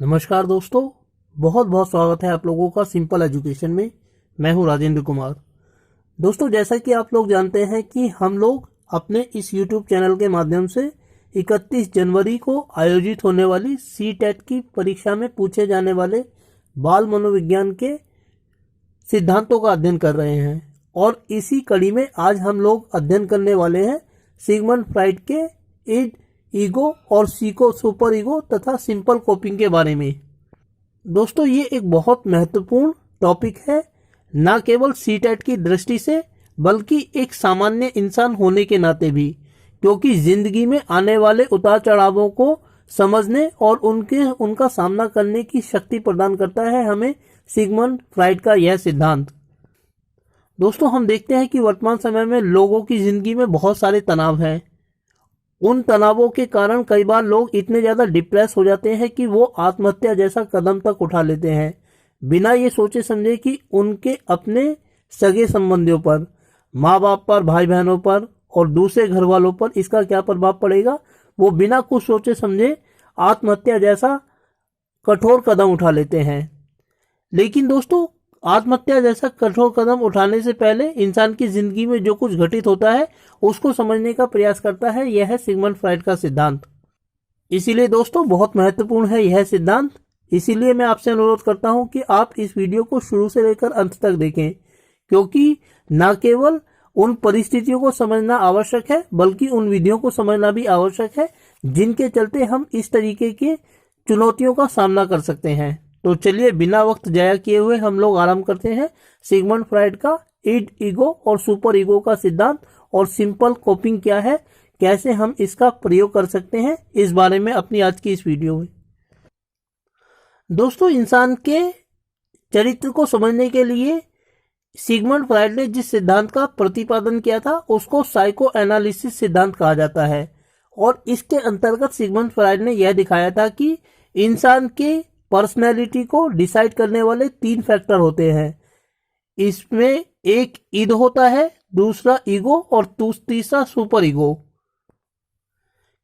नमस्कार दोस्तों, बहुत बहुत स्वागत है आप लोगों का सिंपल एजुकेशन में। मैं हूं राजेंद्र कुमार। दोस्तों, जैसा कि आप लोग जानते हैं कि हम लोग अपने इस YouTube चैनल के माध्यम से 31 जनवरी को आयोजित होने वाली CTET की परीक्षा में पूछे जाने वाले बाल मनोविज्ञान के सिद्धांतों का अध्ययन कर रहे हैं। और इसी कड़ी में आज हम लोग अध्ययन करने वाले हैं सिगमंड फ्राइड के इड, ईगो और सीको सुपर ईगो तथा सिंपल कोपिंग के बारे में। दोस्तों, ये एक बहुत महत्वपूर्ण टॉपिक है, ना केवल CTET की दृष्टि से बल्कि एक सामान्य इंसान होने के नाते भी, क्योंकि जिंदगी में आने वाले उतार चढ़ावों को समझने और उनका सामना करने की शक्ति प्रदान करता है हमें सिगमंड फ्राइड का यह सिद्धांत। दोस्तों, हम देखते हैं कि वर्तमान समय में लोगों की जिंदगी में बहुत सारे तनाव हैं। उन तनावों के कारण कई बार लोग इतने ज़्यादा डिप्रेस हो जाते हैं कि वो आत्महत्या जैसा कदम तक उठा लेते हैं, बिना ये सोचे समझे कि उनके अपने सगे संबंधियों पर, माँ बाप पर, भाई बहनों पर और दूसरे घर वालों पर इसका क्या प्रभाव पड़ेगा। वो बिना कुछ सोचे समझे आत्महत्या जैसा कठोर कदम उठा लेते हैं। लेकिन दोस्तों, आत्महत्या जैसा कठोर कदम उठाने से पहले इंसान की जिंदगी में जो कुछ घटित होता है उसको समझने का प्रयास करता है यह है सिगमंड फ्राइड का सिद्धांत। इसीलिए दोस्तों, बहुत महत्वपूर्ण है यह सिद्धांत। इसीलिए मैं आपसे अनुरोध करता हूं कि आप इस वीडियो को शुरू से लेकर अंत तक देखें, क्योंकि न केवल उन परिस्थितियों को समझना आवश्यक है बल्कि उन विधियों को समझना भी आवश्यक है जिनके चलते हम इस तरीके के चुनौतियों का सामना कर सकते हैं। तो चलिए, बिना वक्त जाया किए हुए हम लोग आरंभ करते हैं सिगमंड फ्राइड का इड, ईगो और सुपर ईगो का सिद्धांत और सिंपल कोपिंग क्या है, कैसे हम इसका प्रयोग कर सकते हैं, इस बारे में अपनी आज की इस वीडियो में। दोस्तों, इंसान के चरित्र को समझने के लिए सिगमंड फ्राइड ने जिस सिद्धांत का प्रतिपादन किया था उसको साइको एनालिसिस सिद्धांत कहा जाता है। और इसके अंतर्गत सिगमंड फ्राइड ने यह दिखाया था कि इंसान के पर्सनैलिटी को डिसाइड करने वाले 3 फैक्टर होते हैं। इसमें एक इड होता है, दूसरा ईगो और तीसरा सुपर ईगो।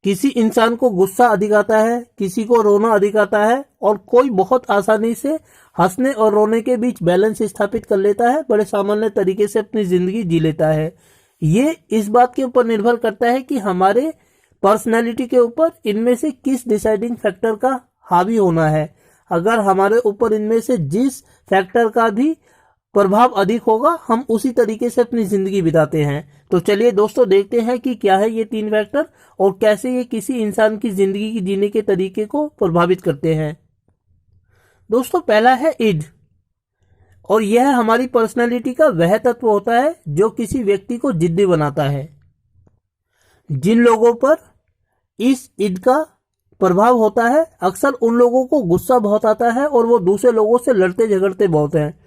किसी इंसान को गुस्सा अधिक आता है, किसी को रोना अधिक आता है और कोई बहुत आसानी से हंसने और रोने के बीच बैलेंस स्थापित कर लेता है, बड़े सामान्य तरीके से अपनी जिंदगी जी लेता है। ये इस बात के ऊपर निर्भर करता है कि हमारे पर्सनैलिटी के ऊपर इनमें से किस डिसाइडिंग फैक्टर का हावी होना है। अगर हमारे ऊपर इनमें से जिस फैक्टर का भी प्रभाव अधिक होगा, हम उसी तरीके से अपनी जिंदगी बिताते हैं। तो चलिए दोस्तों, देखते हैं कि क्या है ये 3 फैक्टर और कैसे ये किसी इंसान की जिंदगी की जीने के तरीके को प्रभावित करते हैं। दोस्तों, पहला है इड, और यह हमारी पर्सनैलिटी का वह तत्व होता है जो किसी व्यक्ति को जिद्दी बनाता है। जिन लोगों पर इस इड का प्रभाव होता है, अक्सर उन लोगों को गुस्सा बहुत आता है और वो दूसरे लोगों से लड़ते झगड़ते बहुत हैं।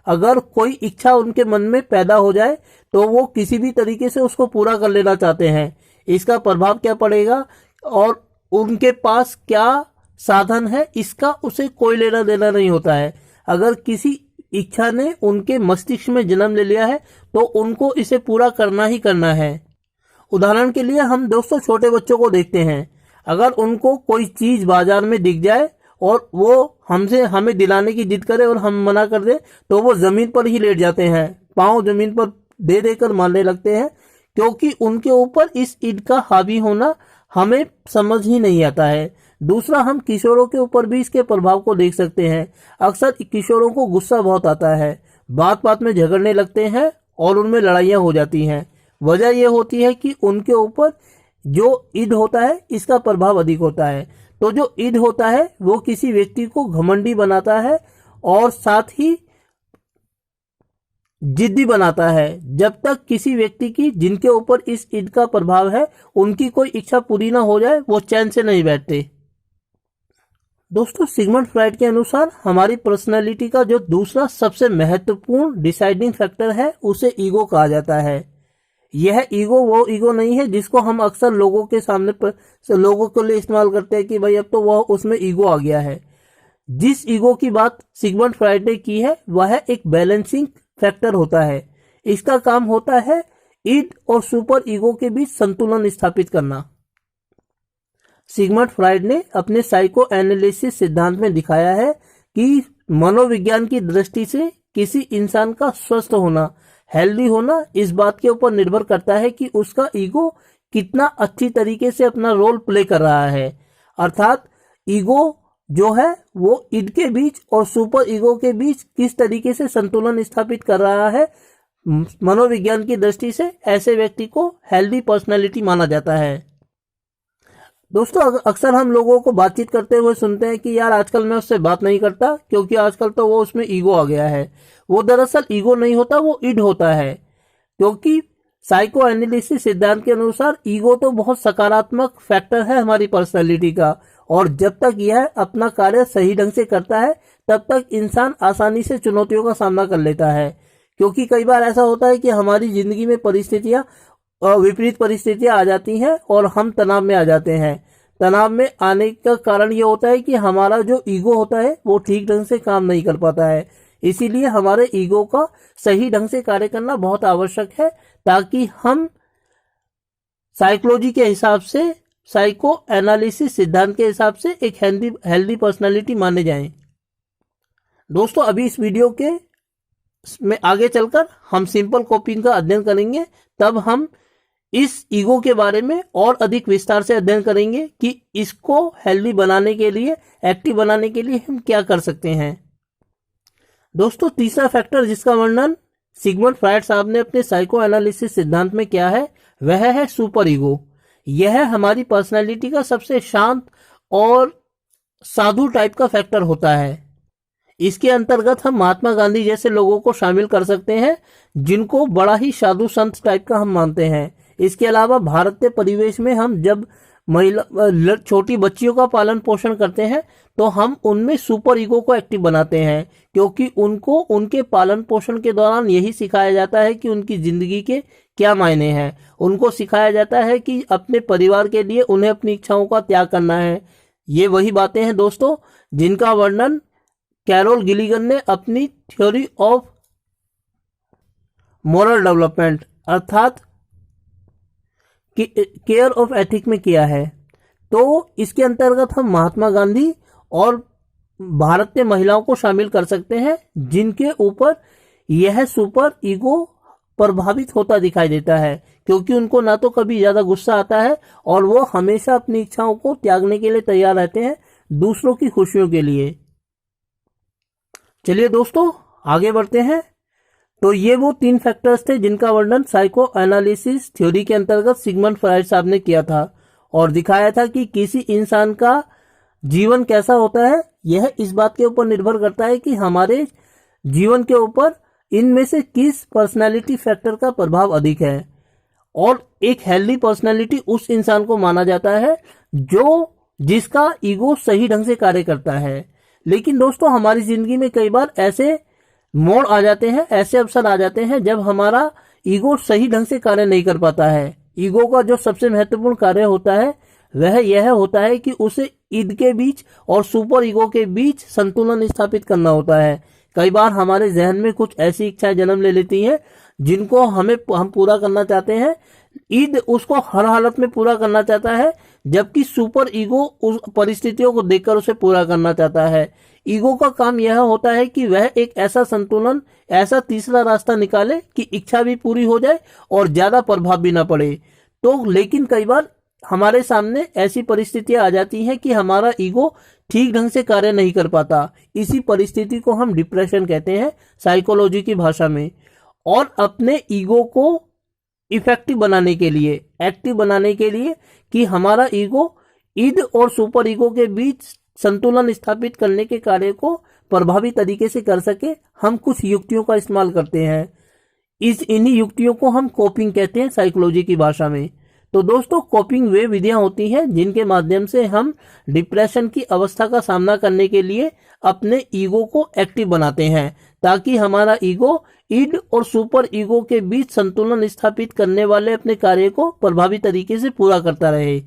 अगर कोई इच्छा उनके मन में पैदा हो जाए तो वो किसी भी तरीके से उसको पूरा कर लेना चाहते हैं। इसका प्रभाव क्या पड़ेगा और उनके पास क्या साधन है, इसका उसे कोई लेना देना नहीं होता है। अगर किसी इच्छा ने उनके मस्तिष्क में जन्म ले लिया है तो उनको इसे पूरा करना ही करना है। उदाहरण के लिए हम दोस्तों छोटे बच्चों को देखते हैं। अगर उनको कोई चीज बाजार में दिख जाए और वो हमें दिलाने की जिद करे और हम मना कर दे तो वो जमीन पर ही लेट जाते हैं, पांव जमीन पर दे देकर मारने लगते हैं, क्योंकि उनके ऊपर इस इड का हावी होना हमें समझ ही नहीं आता है। दूसरा, हम किशोरों के ऊपर भी इसके प्रभाव को देख सकते हैं। अक्सर किशोरों को गुस्सा बहुत आता है, बात बात में झगड़ने लगते हैं और उनमें लड़ाइयाँ हो जाती हैं। वजह यह होती है कि उनके ऊपर जो इड होता है इसका प्रभाव अधिक होता है। तो जो इड होता है वो किसी व्यक्ति को घमंडी बनाता है और साथ ही जिद्दी बनाता है। जब तक किसी व्यक्ति की जिनके ऊपर इस इड का प्रभाव है उनकी कोई इच्छा पूरी ना हो जाए, वो चैन से नहीं बैठते। दोस्तों, सिगमंड फ्राइड के अनुसार हमारी पर्सनैलिटी का जो दूसरा सबसे महत्वपूर्ण डिसाइडिंग फैक्टर है उसे ईगो कहा जाता है। यह ईगो वो ईगो नहीं है जिसको हम अक्सर लोगों के सामने लोगों के लिए इस्तेमाल करते हैं कि भाई अब तो वह उसमें ईगो आ गया है। जिस ईगो की बात सिगमंड फ्राइड ने की है वह एक बैलेंसिंग फैक्टर होता है। इसका काम होता है इड और सुपर ईगो के बीच संतुलन स्थापित करना। सिगमंड फ्राइड ने अपने साइको एनालिसिस सिद्धांत में दिखाया है कि मनोविज्ञान की दृष्टि से किसी इंसान का स्वस्थ होना, हेल्दी होना इस बात के ऊपर निर्भर करता है कि उसका ईगो कितना अच्छी तरीके से अपना रोल प्ले कर रहा है। अर्थात ईगो जो है वो ईड के बीच और सुपर ईगो के बीच किस तरीके से संतुलन स्थापित कर रहा है। मनोविज्ञान की दृष्टि से ऐसे व्यक्ति को हेल्दी पर्सनैलिटी माना जाता है। दोस्तों, अक्सर हम लोगों को बातचीत करते हुए सुनते हैं कि यार आजकल मैं उससे बात नहीं करता क्योंकि आजकल तो वो उसमें ईगो आ गया है। वो दरअसल ईगो नहीं होता, वो ईड होता है। क्योंकि साइको एनालिसिस सिद्धांत के अनुसार ईगो तो बहुत सकारात्मक फैक्टर है हमारी पर्सनैलिटी का, और जब तक यह अपना कार्य सही ढंग से करता है तब तक इंसान आसानी से चुनौतियों का सामना कर लेता है। क्योंकि कई बार ऐसा होता है कि हमारी जिंदगी में परिस्थितियां विपरीत परिस्थितियां आ जाती हैं और हम तनाव में आ जाते हैं। तनाव में आने का कारण ये होता है कि हमारा जो ईगो होता है वो ठीक ढंग से काम नहीं कर पाता है। इसीलिए हमारे ईगो का सही ढंग से कार्य करना बहुत आवश्यक है ताकि हम साइकोलॉजी के हिसाब से, साइको एनालिसिस सिद्धांत के हिसाब से एक हेल्दी पर्सनालिटी माने जाएं। दोस्तों, अभी इस वीडियो के में आगे चलकर हम सिंपल कोपिंग का अध्ययन करेंगे। तब हम इस ईगो के बारे में और अधिक विस्तार से अध्ययन करेंगे कि इसको हेल्दी बनाने के लिए, एक्टिव बनाने के लिए हम क्या कर सकते हैं। दोस्तों, तीसरा फैक्टर जिसका वर्णन सिगमंड फ्राइड साहब ने अपने साइको एनालिसिस सिद्धांत में किया है वह है सुपर ईगो। यह हमारी पर्सनैलिटी का सबसे शांत और साधु टाइप का फैक्टर होता है। इसके अंतर्गत हम महात्मा गांधी जैसे लोगों को शामिल कर सकते हैं जिनको बड़ा ही साधु संत टाइप का हम मानते हैं। इसके अलावा भारतीय परिवेश में हम जब छोटी बच्चियों का पालन पोषण करते हैं तो हम उनमें सुपर ईगो को एक्टिव बनाते हैं, क्योंकि उनको उनके पालन पोषण के दौरान यही सिखाया जाता है कि उनकी जिंदगी के क्या मायने हैं। उनको सिखाया जाता है कि अपने परिवार के लिए उन्हें अपनी इच्छाओं का त्याग करना है। ये वही बातें हैं दोस्तों जिनका वर्णन कैरोल गिलिगन ने अपनी थ्योरी ऑफ मोरल डेवलपमेंट अर्थात केयर ऑफ एथिक में किया है। तो इसके अंतर्गत हम महात्मा गांधी और भारतीय महिलाओं को शामिल कर सकते हैं जिनके ऊपर यह सुपर ईगो प्रभावित होता दिखाई देता है, क्योंकि उनको ना तो कभी ज्यादा गुस्सा आता है और वो हमेशा अपनी इच्छाओं को त्यागने के लिए तैयार रहते हैं दूसरों की खुशियों के लिए। चलिए दोस्तों, आगे बढ़ते हैं। तो ये वो 3 फैक्टर्स थे जिनका वर्णन साइको एनालिसिस थ्योरी के अंतर्गत सिगमंड फ्राइड साहब ने किया था और दिखाया था कि किसी इंसान का जीवन कैसा होता है यह इस बात के ऊपर निर्भर करता है कि हमारे जीवन के ऊपर इनमें से किस पर्सनालिटी फैक्टर का प्रभाव अधिक है। और एक हेल्दी पर्सनालिटी उस इंसान को माना जाता है जिसका ईगो सही ढंग से कार्य करता है। लेकिन दोस्तों, हमारी जिंदगी में कई बार ऐसे मोड़ आ जाते हैं, ऐसे अवसर आ जाते हैं जब हमारा ईगो सही ढंग से कार्य नहीं कर पाता है। ईगो का जो सबसे महत्वपूर्ण कार्य होता है वह यह होता है कि उसे ईद के बीच और सुपर ईगो के बीच संतुलन स्थापित करना होता है। कई बार हमारे जहन में कुछ ऐसी इच्छाएं जन्म ले लेती हैं जिनको हम पूरा करना चाहते हैं। ईद उसको हर हालत में पूरा करना चाहता है, जबकि सुपर ईगो उस परिस्थितियों को देखकर उसे पूरा करना चाहता है। ईगो का काम यह होता है कि वह एक ऐसा संतुलन, ऐसा तीसरा रास्ता निकाले कि इच्छा भी पूरी हो जाए और ज्यादा प्रभाव भी ना पड़े। तो लेकिन कई बार हमारे सामने ऐसी परिस्थितियां आ जाती हैं कि हमारा ईगो ठीक ढंग से कार्य नहीं कर पाता। इसी परिस्थिति को हम डिप्रेशन कहते हैं साइकोलॉजी की भाषा में। और अपने ईगो को इफेक्टिव बनाने के लिए, एक्टिव बनाने के लिए कि हमारा ईगो ईद और सुपर ईगो के बीच संतुलन स्थापित करने के कार्य को प्रभावी तरीके से कर सके, हम कुछ युक्तियों का इस्तेमाल करते हैं। इन्हीं युक्तियों को हम कोपिंग कहते हैं साइकोलॉजी की भाषा में। तो दोस्तों, कोपिंग वे विधियां होती हैं जिनके माध्यम से हम डिप्रेशन की अवस्था का सामना करने के लिए अपने ईगो को एक्टिव बनाते हैं ताकि हमारा ईगो ईड और सुपर ईगो के बीच संतुलन स्थापित करने वाले अपने कार्य को प्रभावी तरीके से पूरा करता रहे।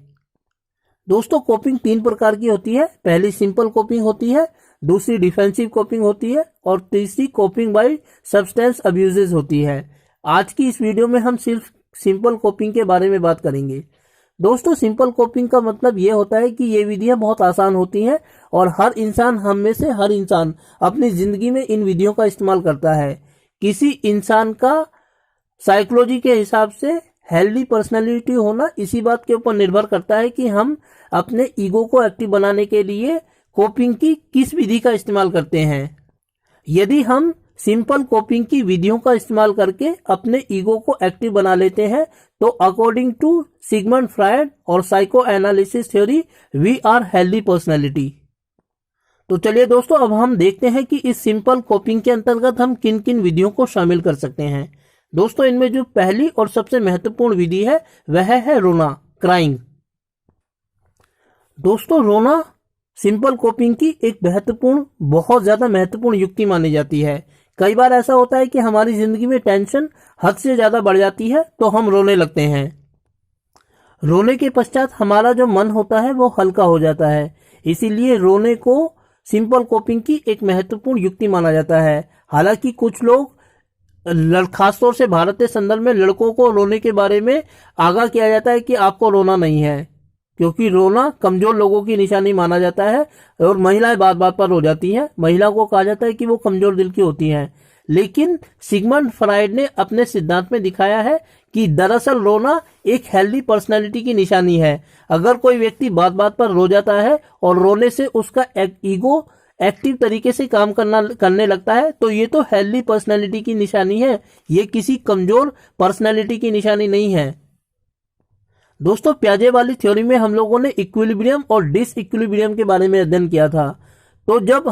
दोस्तों, कोपिंग 3 प्रकार की होती है। पहली सिंपल कोपिंग होती है, दूसरी डिफेंसिव कोपिंग होती है और तीसरी कोपिंग बाय सब्सटेंस अब्यूजेस होती है। आज की इस वीडियो में हम सिर्फ सिंपल कोपिंग के बारे में बात करेंगे। दोस्तों सिंपल कोपिंग का मतलब ये होता है कि ये विधियां बहुत आसान होती हैं और हर इंसान, हम में से हर इंसान अपनी जिंदगी में इन विधियों का इस्तेमाल करता है। किसी इंसान का साइकोलॉजी के हिसाब से हेल्दी पर्सनालिटी होना इसी बात के ऊपर निर्भर करता है कि हम अपने ईगो को एक्टिव बनाने के लिए कोपिंग की किस विधि का इस्तेमाल करते हैं। यदि हम सिंपल कोपिंग की विधियों का इस्तेमाल करके अपने ईगो को एक्टिव बना लेते हैं तो अकॉर्डिंग टू सिगमंड फ्रायड और psychoanalysis theory we are healthy personality. तो चलिए दोस्तों, अब हम देखते हैं कि इस सिंपल कोपिंग के अंतर्गत हम किन किन विधियों को शामिल कर सकते हैं। दोस्तों इनमें जो पहली और सबसे महत्वपूर्ण विधि है वह है रोना, क्राइंग। दोस्तों रोना सिंपल कोपिंग की एक महत्वपूर्ण, बहुत ज्यादा महत्वपूर्ण युक्ति मानी जाती है। कई बार ऐसा होता है कि हमारी जिंदगी में टेंशन हद से ज्यादा बढ़ जाती है तो हम रोने लगते हैं। रोने के पश्चात हमारा जो मन होता है वो हल्का हो जाता है, इसीलिए रोने को सिंपल कोपिंग की एक महत्वपूर्ण युक्ति माना जाता है। हालांकि कुछ लोग, खासतौर से भारत के संदर्भ में, लड़कों को रोने के बारे में आगाह किया जाता है कि आपको रोना नहीं है, क्योंकि रोना कमजोर लोगों की निशानी माना जाता है और महिलाएं बात बात पर रो जाती हैं। महिला को कहा जाता है कि वो कमजोर दिल की होती हैं। लेकिन सिगमंड फ्रायड ने अपने सिद्धांत में दिखाया है कि दरअसल रोना एक हेल्दी पर्सनालिटी की निशानी है। अगर कोई व्यक्ति बात बात पर रो जाता है और रोने से उसका ईगो एक्टिव तरीके से काम करने लगता है तो ये तो हेल्दी पर्सनालिटी की निशानी है, ये किसी कमजोर पर्सनालिटी की निशानी नहीं है। दोस्तों प्याजे वाली थ्योरी में हम लोगों ने इक्विलिब्रियम और डिस इक्विलिब्रियम के बारे में अध्ययन किया था। तो जब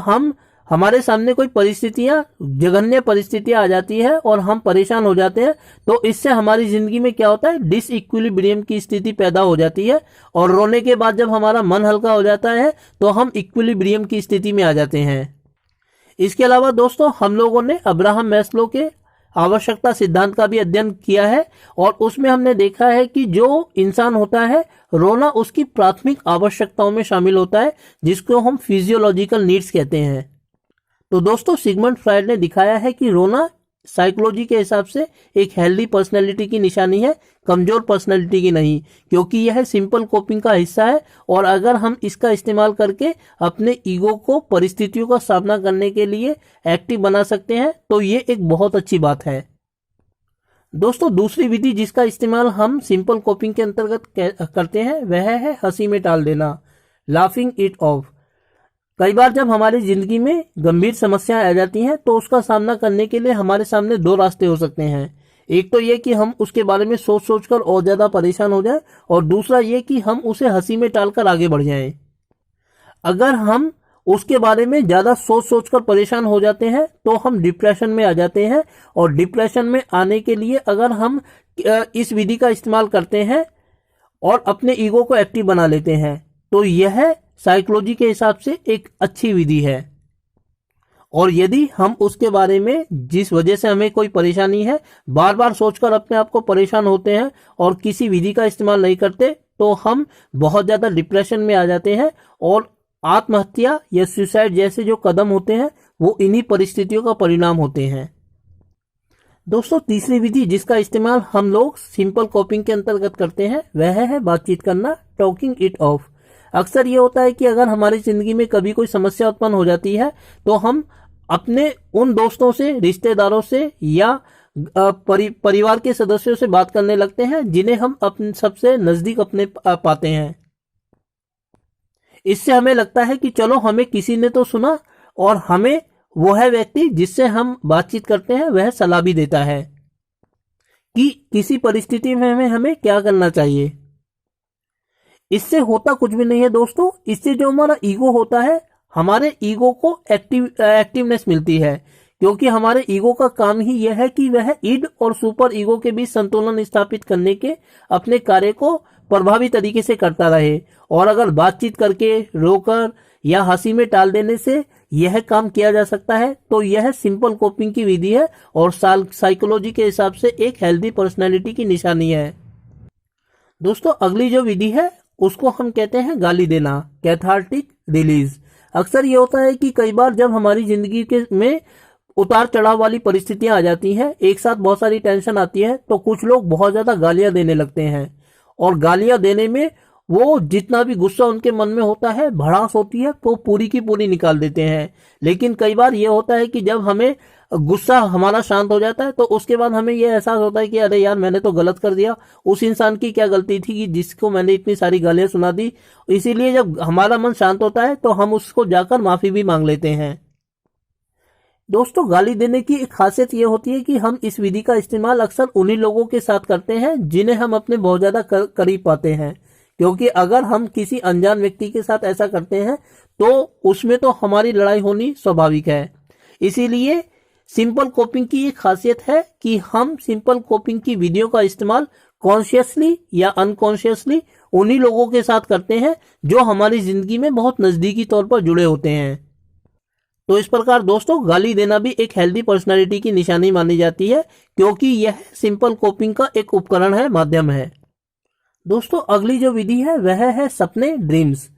हमारे सामने कोई परिस्थितियां, जघन्य परिस्थितियां आ जाती है और हम परेशान हो जाते हैं तो इससे हमारी जिंदगी में क्या होता है, डिस इक्विलिब्रियम की स्थिति पैदा हो जाती है और रोने के बाद जब हमारा मन हल्का हो जाता है तो हम इक्विलिब्रियम की स्थिति में आ जाते हैं। इसके अलावा दोस्तों हम लोगों ने अब्राहम मैस्लो के आवश्यकता सिद्धांत का भी अध्ययन किया है और उसमें हमने देखा है कि जो इंसान होता है, रोना उसकी प्राथमिक आवश्यकताओं में शामिल होता है, जिसको हम फिजियोलॉजिकल नीड्स कहते हैं। तो दोस्तों सिगमंड फ्रायड ने दिखाया है कि रोना साइकोलॉजी के हिसाब से एक हेल्दी पर्सनैलिटी की निशानी है, कमजोर पर्सनैलिटी की नहीं, क्योंकि यह सिंपल कोपिंग का हिस्सा है और अगर हम इसका इस्तेमाल करके अपने ईगो को परिस्थितियों का सामना करने के लिए एक्टिव बना सकते हैं तो ये एक बहुत अच्छी बात है। दोस्तों दूसरी विधि जिसका इस्तेमाल हम सिंपल कोपिंग के अंतर्गत करते हैं वह है हंसी में टाल देना, लाफिंग इट ऑफ। कई बार जब हमारी जिंदगी में गंभीर समस्याएं आ जाती हैं तो उसका सामना करने के लिए हमारे सामने दो रास्ते हो सकते हैं। एक तो ये कि हम उसके बारे में सोच सोचकर और ज्यादा परेशान हो जाएं और दूसरा ये कि हम उसे हंसी में टालकर आगे बढ़ जाएं। अगर हम उसके बारे में ज्यादा सोच सोचकर परेशान हो जाते हैं तो हम डिप्रेशन में आ जाते हैं और डिप्रेशन में आने के लिए अगर हम इस विधि का इस्तेमाल करते हैं और अपने ईगो को एक्टिव बना लेते हैं तो यह साइकोलॉजी के हिसाब से एक अच्छी विधि है। और यदि हम उसके बारे में, जिस वजह से हमें कोई परेशानी है, बार बार सोचकर अपने आप को परेशान होते हैं और किसी विधि का इस्तेमाल नहीं करते तो हम बहुत ज्यादा डिप्रेशन में आ जाते हैं और आत्महत्या या सुसाइड जैसे जो कदम होते हैं वो इन्हीं परिस्थितियों का परिणाम होते हैं। दोस्तों तीसरी विधि जिसका इस्तेमाल हम लोग सिंपल कोपिंग के अंतर्गत करते हैं वह है बातचीत करना, टॉकिंग इट ऑफ। अक्सर ये होता है कि अगर हमारी जिंदगी में कभी कोई समस्या उत्पन्न हो जाती है तो हम अपने उन दोस्तों से, रिश्तेदारों से या परिवार के सदस्यों से बात करने लगते हैं जिन्हें हम अपने सबसे नजदीक अपने पाते हैं। इससे हमें लगता है कि चलो हमें किसी ने तो सुना और हमें वह व्यक्ति जिससे हम बातचीत करते हैं वह सलाह भी देता है कि किसी परिस्थिति में हमें क्या करना चाहिए। इससे होता कुछ भी नहीं है दोस्तों, इससे जो हमारा ईगो होता है, हमारे ईगो को एक्टिवनेस मिलती है, क्योंकि हमारे ईगो का काम ही यह है कि वह इड और सुपर ईगो के बीच संतुलन स्थापित करने के अपने कार्य को प्रभावी तरीके से करता रहे। और अगर बातचीत करके, रोकर या हंसी में टाल देने से यह काम किया जा सकता है तो यह सिंपल कोपिंग की विधि है और साइकोलॉजी के हिसाब से एक हेल्दी पर्सनैलिटी की निशानी है। दोस्तों अगली जो विधि है उसको हम कहते हैं गाली देना, कैथार्टिक रिलीज। अक्सर ये होता है कि कई बार जब हमारी जिंदगी के में उतार चढ़ाव वाली परिस्थितियां आ जाती हैं, एक साथ बहुत सारी टेंशन आती है तो कुछ लोग बहुत ज्यादा गालियां देने लगते हैं और गालियां देने में वो जितना भी गुस्सा उनके मन में होता है, भड़ास होती है, तो पूरी की पूरी निकाल देते हैं। लेकिन कई बार ये होता है कि जब हमें गुस्सा हमारा शांत हो जाता है तो उसके बाद हमें ये एहसास होता है कि अरे यार मैंने तो गलत कर दिया, उस इंसान की क्या गलती थी कि जिसको मैंने इतनी सारी गालियां सुना दी। इसीलिए जब हमारा मन शांत होता है तो हम उसको जाकर माफी भी मांग लेते हैं। दोस्तों, गाली देने की एक खासियत ये होती है कि हम इस विधि का इस्तेमाल अक्सर उन्हीं लोगों के साथ करते हैं जिन्हें हम अपने बहुत ज्यादा करीब पाते हैं, क्योंकि अगर हम किसी अनजान व्यक्ति के साथ ऐसा करते हैं तो उसमें तो हमारी लड़ाई होनी स्वाभाविक है। इसीलिए सिंपल कोपिंग की एक खासियत है कि हम सिंपल कोपिंग की विधियों का इस्तेमाल कॉन्शियसली या अनकॉन्शियसली उन्हीं लोगों के साथ करते हैं जो हमारी जिंदगी में बहुत नजदीकी तौर पर जुड़े होते हैं। तो इस प्रकार दोस्तों, गाली देना भी एक हेल्दी पर्सनालिटी की निशानी मानी जाती है, क्योंकि यह सिंपल कोपिंग का एक उपकरण है, माध्यम है। दोस्तों, अगली जो विधि है वह है सपने, ड्रीम्स।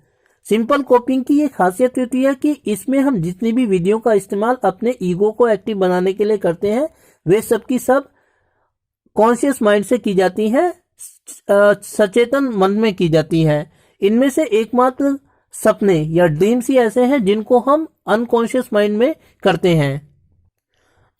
सिंपल कोपिंग की ये खासियत होती है कि इसमें हम जितनी भी विधियों का इस्तेमाल अपने ईगो को एक्टिव बनाने के लिए करते हैं वे सब की सब कॉन्शियस माइंड से की जाती हैं, सचेतन मन में की जाती हैं। इनमें से एकमात्र सपने या ड्रीम्स ही ऐसे हैं जिनको हम अनकॉन्शियस माइंड में करते हैं।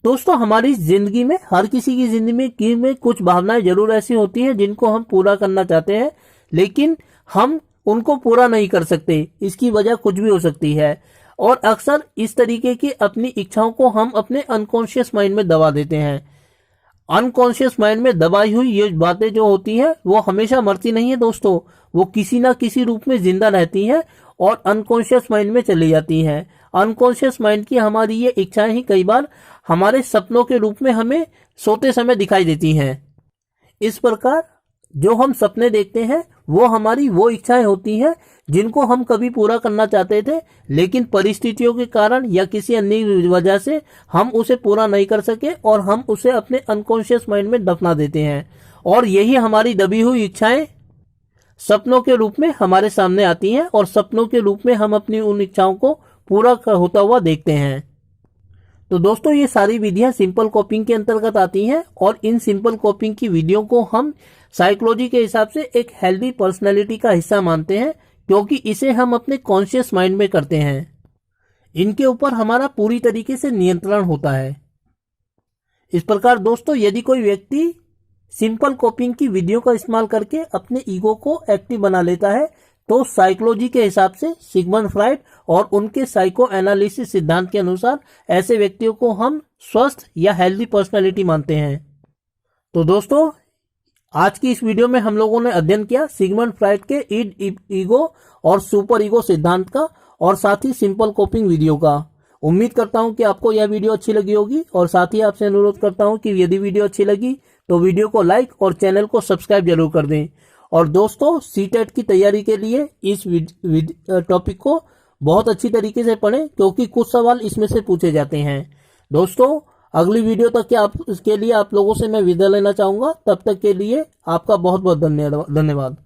दोस्तों, हमारी जिंदगी में, हर किसी की जिंदगी में कुछ भावनाएं जरूर ऐसी होती हैं जिनको हम पूरा करना चाहते हैं, लेकिन हम उनको पूरा नहीं कर सकते। इसकी वजह कुछ भी हो सकती है और अक्सर इस तरीके की अपनी इच्छाओं को हम अपने अनकॉन्शियस माइंड में दबा देते हैं। अनकॉन्शियस माइंड में दबाई हुई ये बातें जो होती हैं वो हमेशा मरती नहीं है दोस्तों, वो किसी ना किसी रूप में जिंदा रहती हैं और अनकॉन्शियस माइंड में चली जाती हैं। अनकॉन्शियस माइंड की हमारी ये इच्छाएं ही कई बार हमारे सपनों के रूप में हमें सोते समय दिखाई देती हैं। इस प्रकार जो हम सपने देखते हैं वो हमारी वो इच्छाएं होती हैं जिनको हम कभी पूरा करना चाहते थे, लेकिन परिस्थितियों के कारण या किसी अन्य वजह से हम उसे पूरा नहीं कर सके और हम उसे अपने अनकॉन्शियस माइंड में दफना देते हैं। और यही हमारी दबी हुई इच्छाएं सपनों के रूप में हमारे सामने आती हैं और सपनों के रूप में हम अपनी उन इच्छाओं को पूरा होता हुआ देखते हैं। तो दोस्तों, ये सारी विधियां सिंपल कोपिंग के अंतर्गत आती हैं और इन सिंपल कोपिंग की विधियों को हम साइकोलॉजी के हिसाब से एक हेल्दी पर्सनैलिटी का हिस्सा मानते हैं, क्योंकि इसे हम अपने कॉन्शियस माइंड में करते हैं। इनके ऊपर हमारा पूरी तरीके से नियंत्रण होता है। इस प्रकार दोस्तों, यदि कोई व्यक्ति सिंपल कोपिंग की विधियों का इस्तेमाल करके अपने ईगो को एक्टिव बना लेता है तो साइकोलॉजी के हिसाब से सिगमंड फ्राइड और उनके साइको एनालिसिस सिद्धांत के अनुसार ऐसे व्यक्तियों को हम स्वस्थ या हेल्दी पर्सनैलिटी मानते हैं। तो दोस्तों, आज की इस वीडियो में हम लोगों ने अध्ययन किया सिगमंड फ्राइड के ईड, ईगो और सुपर ईगो सिद्धांत का और साथ ही सिंपल कोपिंग विधियों का। उम्मीद करता हूं कि आपको यह वीडियो अच्छी लगी होगी और साथ ही आपसे अनुरोध करता हूं कि यदि वीडियो अच्छी लगी तो वीडियो को लाइक और चैनल को सब्सक्राइब जरूर कर दें। और दोस्तों, सीटेट की तैयारी के लिए इस टॉपिक को बहुत अच्छी तरीके से पढ़ें, क्योंकि कुछ सवाल इसमें से पूछे जाते हैं। दोस्तों, अगली वीडियो तक के लिए आप लोगों से मैं विदा लेना चाहूंगा। तब तक के लिए आपका बहुत बहुत धन्यवाद।